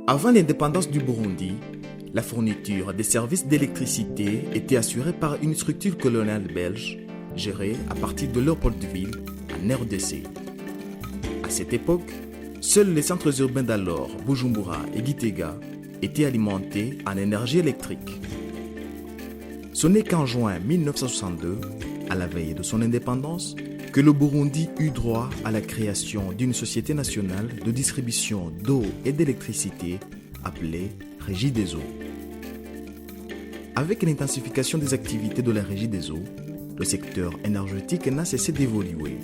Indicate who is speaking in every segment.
Speaker 1: Avant l'indépendance du Burundi, la fourniture des services d'électricité était assurée par une structure coloniale belge gérée à partir de Léopoldville en RDC. À cette époque, seuls les centres urbains d'alors, Bujumbura et Gitega, étaient alimentés en énergie électrique. Ce n'est qu'en juin 1962, à la veille de son indépendance, que le Burundi eut droit à la création d'une société nationale de distribution d'eau et d'électricité appelée Régie des eaux. Avec l'intensification des activités de la Régie des eaux, le secteur énergétique n'a cessé d'évoluer.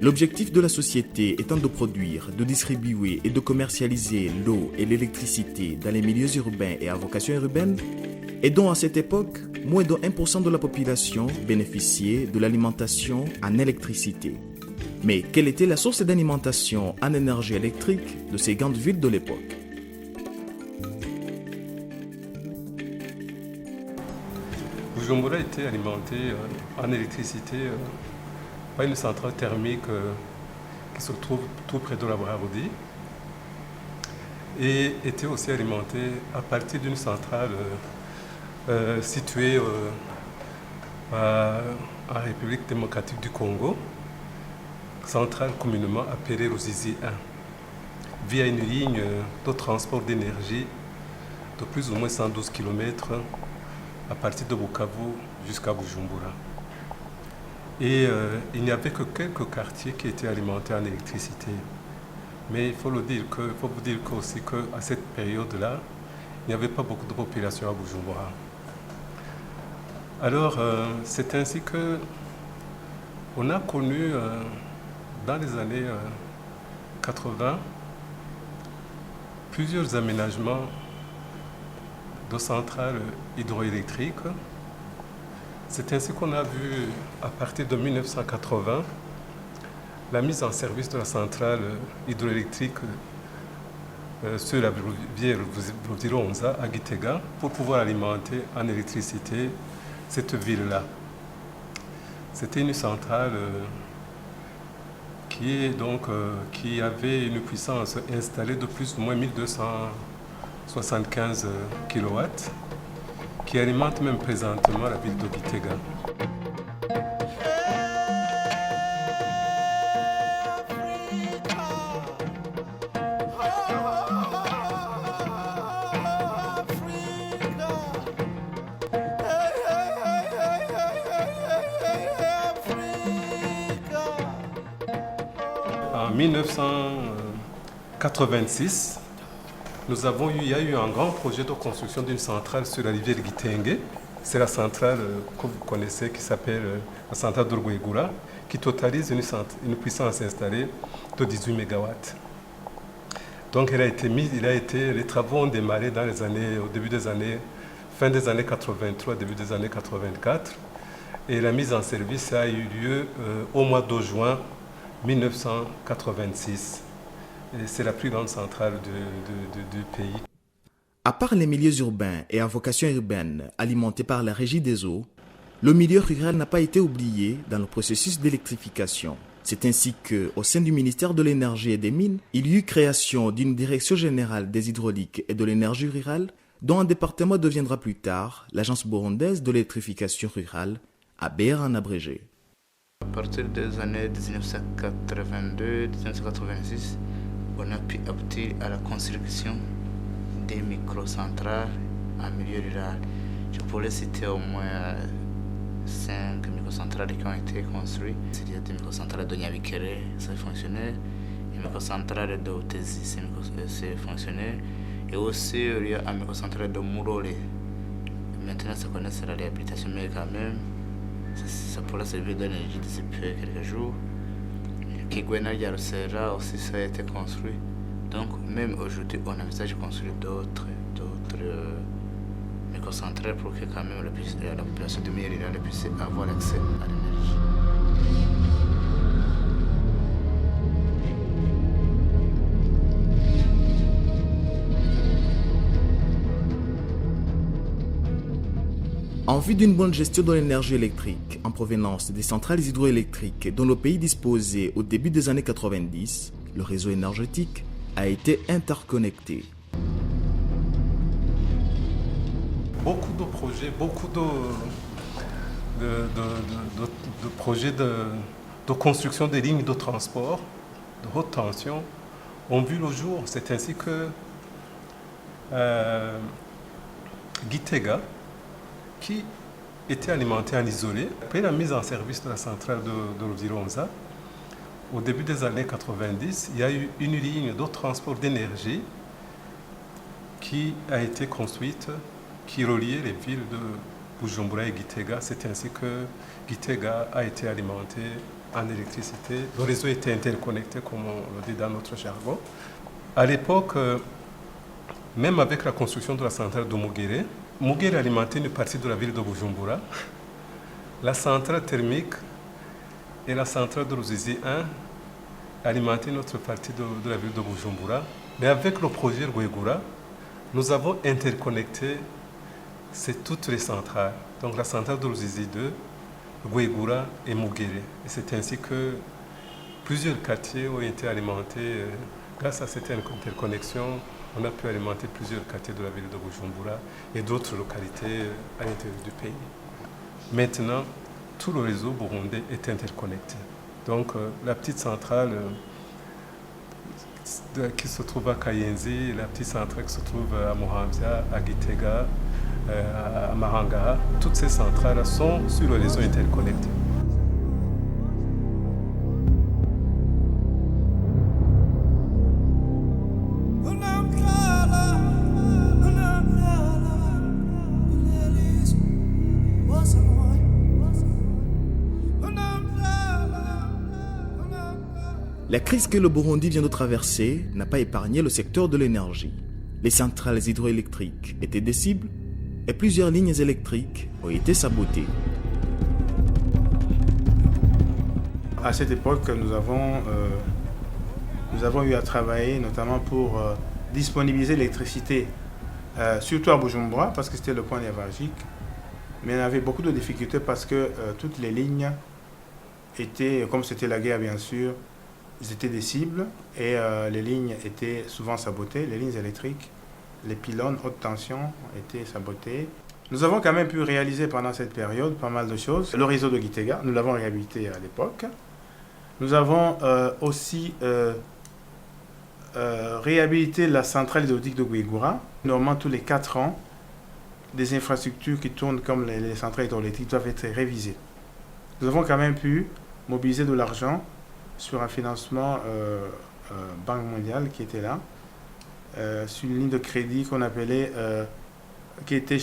Speaker 1: L'objectif de la société étant de produire, de distribuer et de commercialiser l'eau et l'électricité dans les milieux urbains et à vocation urbaine, et dont à cette époque, moins de 1% de la population bénéficiait de l'alimentation en électricité. Mais quelle était la source d'alimentation en énergie électrique de ces grandes villes de l'époque?
Speaker 2: Bujumbura était alimenté en électricité par une centrale thermique qui se trouve tout près de la Braroudi et était aussi alimenté à partir d'une centrale située en République démocratique du Congo, centrale communément appelée Ruzizi 1, via une ligne de transport d'énergie de plus ou moins 112 km à partir de Bukavu jusqu'à Bujumbura. Et il n'y avait que quelques quartiers qui étaient alimentés en électricité. Mais il faut vous dire aussi qu'à cette période-là, il n'y avait pas beaucoup de population à Bujumbura. Alors, c'est ainsi qu'on a connu, dans les années 80, plusieurs aménagements de centrales hydroélectriques. C'est ainsi qu'on a vu, à partir de 1980, la mise en service de la centrale hydroélectrique sur la rivière Ruzironza à Gitega pour pouvoir alimenter en électricité cette ville-là. C'était une centrale qui avait une puissance installée de plus ou moins 1275 kW, qui alimente même présentement la ville de Gitega. En 1986, il y a eu un grand projet de construction d'une centrale sur la rivière Gitenge. C'est la centrale que vous connaissez qui s'appelle la centrale de Rwegura, qui totalise une puissance installée de 18 MW. Donc les travaux ont démarré fin des années 83, début des années 84. Et la mise en service a eu lieu au mois de juin 1986. Et c'est la plus grande centrale du pays.
Speaker 1: À part les milieux urbains et à vocation urbaine alimentés par la Régie des eaux, le milieu rural n'a pas été oublié dans le processus d'électrification. C'est ainsi qu'au sein du ministère de l'Énergie et des Mines, il y eut création d'une direction générale des hydrauliques et de l'énergie rurale, dont un département deviendra plus tard l'Agence burundaise de l'électrification rurale, ABR en abrégé.
Speaker 3: À partir des années 1982-1986, on a pu aboutir à la construction des microcentrales en milieu rural. Je pourrais citer au moins 5 microcentrales qui ont été construites. Il y a des microcentrales de Nyabikere, c'est fonctionnel. Une microcentrale de Otezi, c'est fonctionnel. Et aussi, il y a une microcentrale de Murole. Maintenant, ça connaît la réhabilitation, mais quand même, ça pourrait servir d'énergie d'ici quelques jours. Kigwena Yarosera aussi, ça a été construit. Donc, même aujourd'hui, on envisage de construire d'autres microcentrales pour que quand même la population de milieu rural puisse avoir accès à l'énergie.
Speaker 1: En vue d'une bonne gestion de l'énergie électrique en provenance des centrales hydroélectriques dont le pays disposait au début des années 90, le réseau énergétique a été interconnecté.
Speaker 2: Beaucoup de projets, beaucoup de projets de construction des lignes de transport de haute tension ont vu le jour. C'est ainsi que Gitega, qui était alimenté en isolé, après la mise en service de la centrale de Ruzironza, au début des années 90, il y a eu une ligne de transport d'énergie qui a été construite, qui reliait les villes de Bujumbura et Gitega. C'est ainsi que Gitega a été alimenté en électricité. Le réseau était interconnecté, comme on le dit dans notre jargon. À l'époque, même avec la construction de la centrale de Mugere, Mugere alimentait une partie de la ville de Bujumbura. La centrale thermique et la centrale de Ruzizi 1 alimentaient une autre partie de la ville de Bujumbura. Mais avec le projet Rwegura, nous avons interconnecté toutes les centrales. Donc la centrale de Ruzizi 2, Rwegura et Mugere. Et c'est ainsi que plusieurs quartiers ont été alimentés. Grâce à cette interconnexion, on a pu alimenter plusieurs quartiers de la ville de Bujumbura et d'autres localités à l'intérieur du pays. Maintenant, tout le réseau burundais est interconnecté. Donc la petite centrale qui se trouve à Kayenzi, la petite centrale qui se trouve à Muramvya, à Gitega, à Mahanga, toutes ces centrales sont sur le réseau interconnecté.
Speaker 1: La crise que le Burundi vient de traverser n'a pas épargné le secteur de l'énergie. Les centrales hydroélectriques étaient des cibles et plusieurs lignes électriques ont été sabotées.
Speaker 4: À cette époque, nous avons eu à travailler notamment pour disponibiliser l'électricité, surtout à Bujumbura, parce que c'était le point névralgique. Mais on avait beaucoup de difficultés parce que toutes les lignes étaient, comme c'était la guerre bien sûr, étaient des cibles et les lignes étaient souvent sabotées, les lignes électriques, les pylônes haute tension étaient sabotés. Nous avons quand même pu réaliser pendant cette période pas mal de choses. Le réseau de Gitega, nous l'avons réhabilité à l'époque. Nous avons aussi réhabilité la centrale hydraulique de Rwegura. Normalement, tous les 4 ans, des infrastructures qui tournent comme les centrales hydrauliques doivent être révisées. Nous avons quand même pu mobiliser de l'argent sur un financement Banque mondiale qui était là, sur une ligne de crédit qu'on appelait, qui était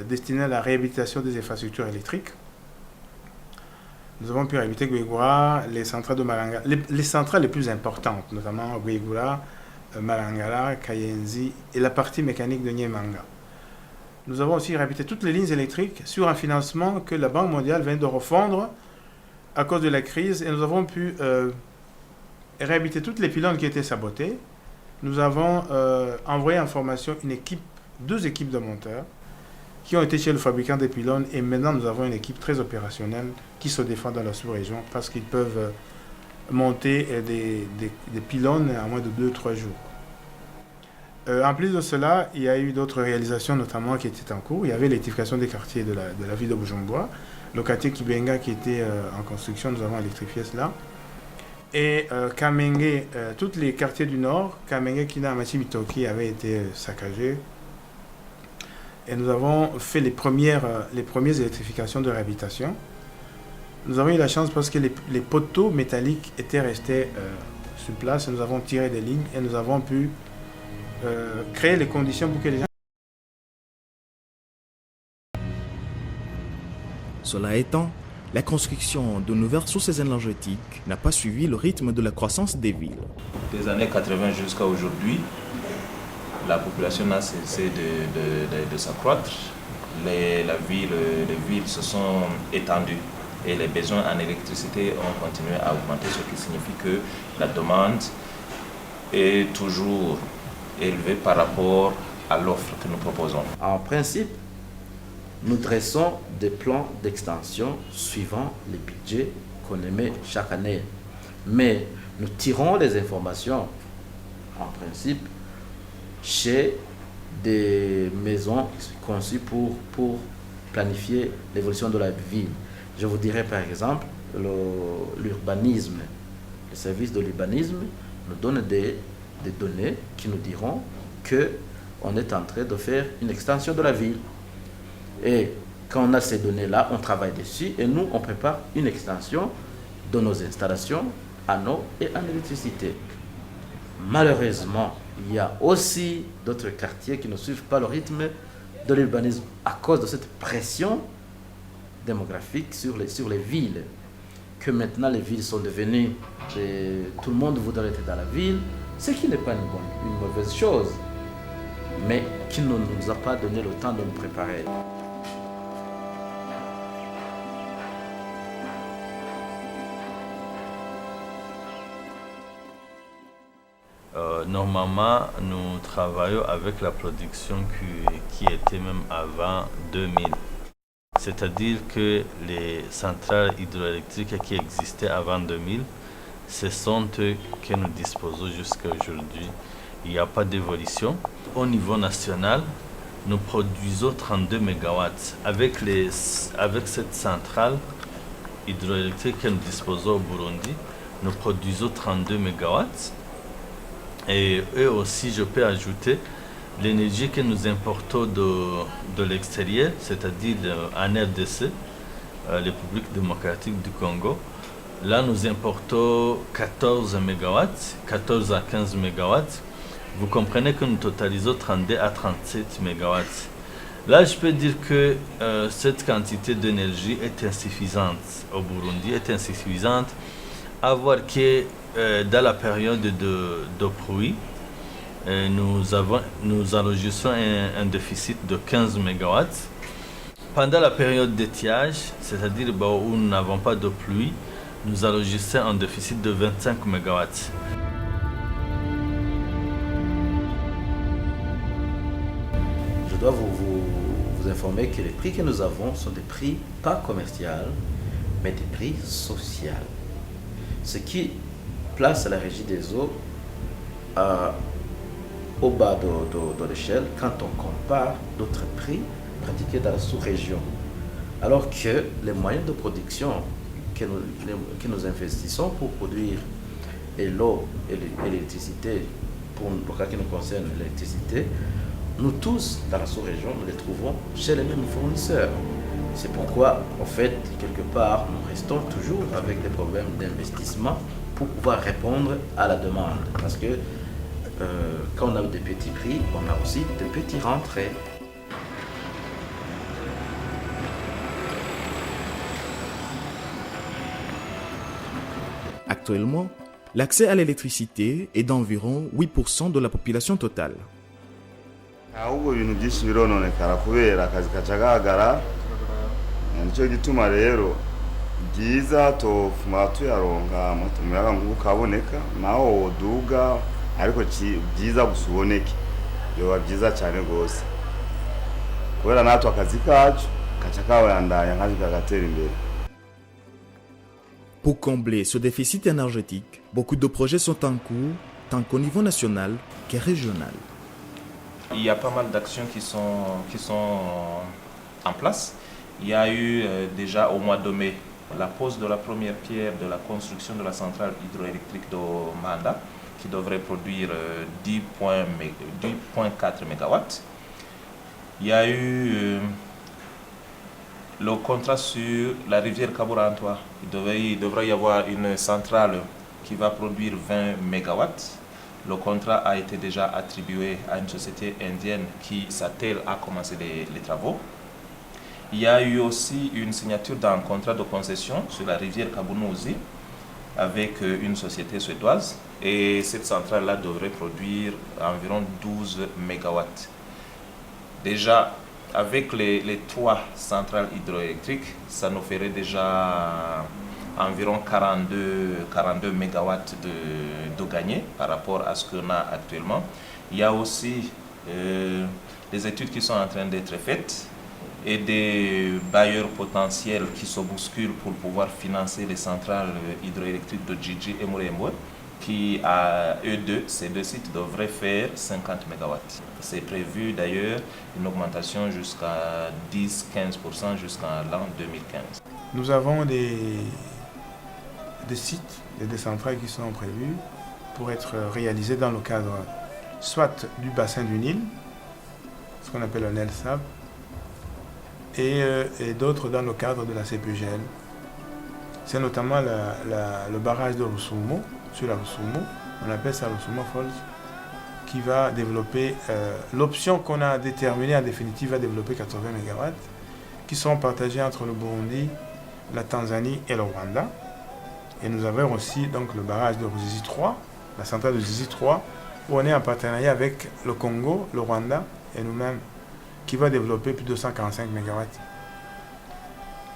Speaker 4: destinée à la réhabilitation des infrastructures électriques. Nous avons pu réhabiliter Rwegura, les centrales de Malanga, les centrales les plus importantes, notamment Rwegura, Malangala, Kayenzi et la partie mécanique de Nyemanga. Nous avons aussi réhabilité toutes les lignes électriques sur un financement que la Banque mondiale vient de refondre à cause de la crise, et nous avons pu réhabiliter toutes les pylônes qui étaient sabotés. Nous avons envoyé en formation 2 équipes de monteurs qui ont été chez le fabricant des pylônes, et maintenant nous avons une équipe très opérationnelle qui se défend dans la sous-région parce qu'ils peuvent monter des pylônes en moins de 2-3 jours. En plus de cela, il y a eu d'autres réalisations notamment qui étaient en cours. Il y avait l'électrification des quartiers de la ville de Bujumbura. Le quartier Kibenga qui était en construction, nous avons électrifié cela. Et Kamenge, tous les quartiers du nord, Kamenge, Kina, Machibitoki avaient été saccagés. Et nous avons fait les premières électrifications de réhabilitation. Nous avons eu la chance parce que les poteaux métalliques étaient restés sur place. Et nous avons tiré des lignes et nous avons pu créer les conditions pour que les gens...
Speaker 1: Cela étant, la construction de nouvelles sources énergétiques n'a pas suivi le rythme de la croissance des villes.
Speaker 5: Des années 80 jusqu'à aujourd'hui, la population n'a cessé de s'accroître. Les villes se sont étendues et les besoins en électricité ont continué à augmenter, ce qui signifie que la demande est toujours élevée par rapport à l'offre que nous proposons.
Speaker 6: En principe, nous dressons des plans d'extension suivant les budgets qu'on émet chaque année. Mais nous tirons les informations, en principe, chez des maisons conçues pour planifier l'évolution de la ville. Je vous dirais par exemple, l'urbanisme, le service de l'urbanisme nous donne des données qui nous diront qu'on est en train de faire une extension de la ville. Et quand on a ces données-là, on travaille dessus et nous, on prépare une extension de nos installations en eau et en électricité. Malheureusement, il y a aussi d'autres quartiers qui ne suivent pas le rythme de l'urbanisme à cause de cette pression démographique sur les villes. Que maintenant les villes sont devenues, tout le monde voudrait être dans la ville, ce qui n'est pas une mauvaise chose, mais qui ne nous a pas donné le temps de nous préparer.
Speaker 7: Normalement, nous travaillons avec la production qui était même avant 2000. C'est-à-dire que les centrales hydroélectriques qui existaient avant 2000, ce sont eux que nous disposons jusqu'à aujourd'hui. Il n'y a pas d'évolution. Au niveau national, nous produisons 32 MW. Avec cette centrale hydroélectrique que nous disposons au Burundi, nous produisons 32 MW. Et eux aussi, je peux ajouter l'énergie que nous importons de l'extérieur, c'est-à-dire en RDC, République démocratique du Congo. Là, nous importons 14 MW, 14 à 15 MW. Vous comprenez que nous totalisons 32 à 37 MW. Là, je peux dire que cette quantité d'énergie est insuffisante au Burundi, est insuffisante. À voir que dans la période de pluie, nous enregistrons un déficit de 15 MW. Pendant la période d'étiage, c'est-à-dire où nous n'avons pas de pluie, nous enregistrons un déficit de 25 MW.
Speaker 6: Je dois vous informer que les prix que nous avons sont des prix pas commerciaux, mais des prix sociaux. Ce qui place la régie des eaux au bas de l'échelle quand on compare d'autres prix pratiqués dans la sous-région. Alors que les moyens de production que nous investissons pour produire l'eau et l'électricité, pour le cas qui nous concerne l'électricité, nous tous dans la sous-région, nous les trouvons chez les mêmes fournisseurs. C'est pourquoi, en fait, quelque part, nous restons toujours avec des problèmes d'investissement pour pouvoir répondre à la demande. Parce que quand on a des petits prix, on a aussi de petits rentrées.
Speaker 1: Actuellement, l'accès à l'électricité est d'environ 8% de la population totale.
Speaker 8: ahubwo ibintu byinshi birononekara kubera akazi kacagagara nicyo gituma rero byiza tofuma tuyaronka umuyaga ngubu kaboneka naho woduga ariko byiza gusa uboneke yoba byiza cyane rwose kubera natwe akazi kacu kaca kabandanya nkaje kagatera imbere.
Speaker 1: Pour combler ce déficit énergétique, beaucoup de projets sont en cours, tant qu'au niveau national que régional.
Speaker 5: Il y a pas mal d'actions qui sont en place. Il y a eu déjà au mois de mai la pose de la première pierre de la construction de la centrale hydroélectrique de Manda qui devrait produire 10,4 MW. Il y a eu le contrat sur la rivière Kaburantois. Il devrait y avoir une centrale qui va produire 20 MW. Le contrat a été déjà attribué à une société indienne qui s'attelle à commencer les travaux. Il y a eu aussi une signature d'un contrat de concession sur la rivière Kabunouzi avec une société suédoise. Et cette centrale-là devrait produire environ 12 MW. Déjà, avec les trois centrales hydroélectriques, ça nous ferait déjà environ 42 MW de gagné par rapport à ce qu'on a actuellement. Il y a aussi des études qui sont en train d'être faites et des bailleurs potentiels qui se bousculent pour pouvoir financer les centrales hydroélectriques de Djidji et Murembwe. qui, à eux deux, ces deux sites devraient faire 50 MW. C'est prévu d'ailleurs une augmentation jusqu'à 10-15% jusqu'en l'an 2015.
Speaker 4: Nous avons des sites, des centrales qui sont prévus pour être réalisés dans le cadre soit du bassin du Nil, ce qu'on appelle un NELSAP, et d'autres dans le cadre de la CPGL. C'est notamment le barrage de Rusumo, sur la Rusumo, on appelle ça Rusumo Falls, qui va développer, l'option qu'on a déterminée en définitive va développer 80 MW, qui seront partagés entre le Burundi, la Tanzanie et le Rwanda. Et nous avons aussi donc le barrage de Ruzizi 3, la centrale de Ruzizi 3, où on est en partenariat avec le Congo, le Rwanda et nous-mêmes, qui va développer plus de 145 MW.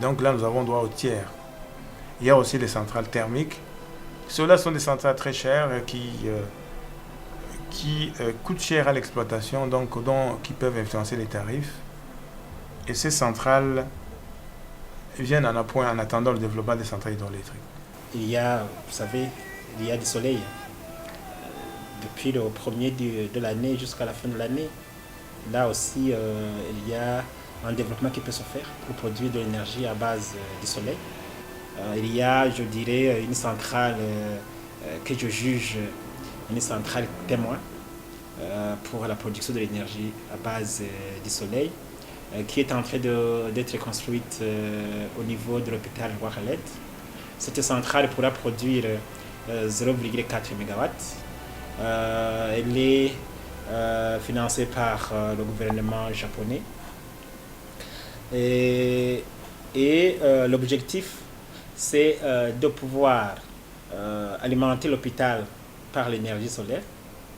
Speaker 4: Donc là, nous avons droit au tiers. Il y a aussi les centrales thermiques. Ceux-là sont des centrales très chères qui coûtent cher à l'exploitation, donc qui peuvent influencer les tarifs. Et ces centrales viennent en appoint en attendant le développement des centrales hydroélectriques.
Speaker 9: Il y a, vous savez, il y a du soleil. Depuis le premier de l'année jusqu'à la fin de l'année, là aussi, il y a un développement qui peut se faire pour produire de l'énergie à base du soleil. Il y a, je dirais, une centrale que je juge une centrale témoin pour la production de l'énergie à base du soleil, qui est en train d'être construite au niveau de l'hôpital Ouahalet. Cette centrale pourra produire 0,4 MW. Elle est financée par le gouvernement japonais. Et l'objectif, c'est de pouvoir alimenter l'hôpital par l'énergie solaire,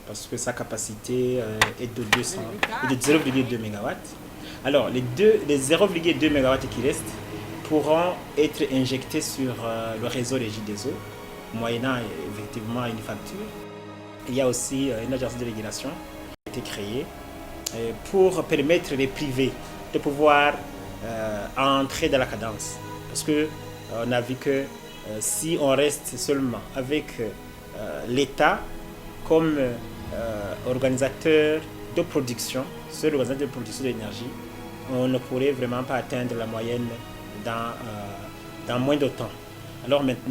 Speaker 9: parce que sa capacité est de 0,2 MW. Alors, les 0,2 MW qui restent pourront être injectés sur le réseau Régie des eaux, moyennant effectivement une facture. Il y a aussi une agence de régulation qui a été créée pour permettre les privés de pouvoir entrer dans la cadence. Parce qu'on a vu que si on reste seulement avec l'État comme organisateur de production, seul organisateur de production d'énergie, on ne pourrait vraiment pas atteindre la moyenne dans moins de temps. Alors maintenant,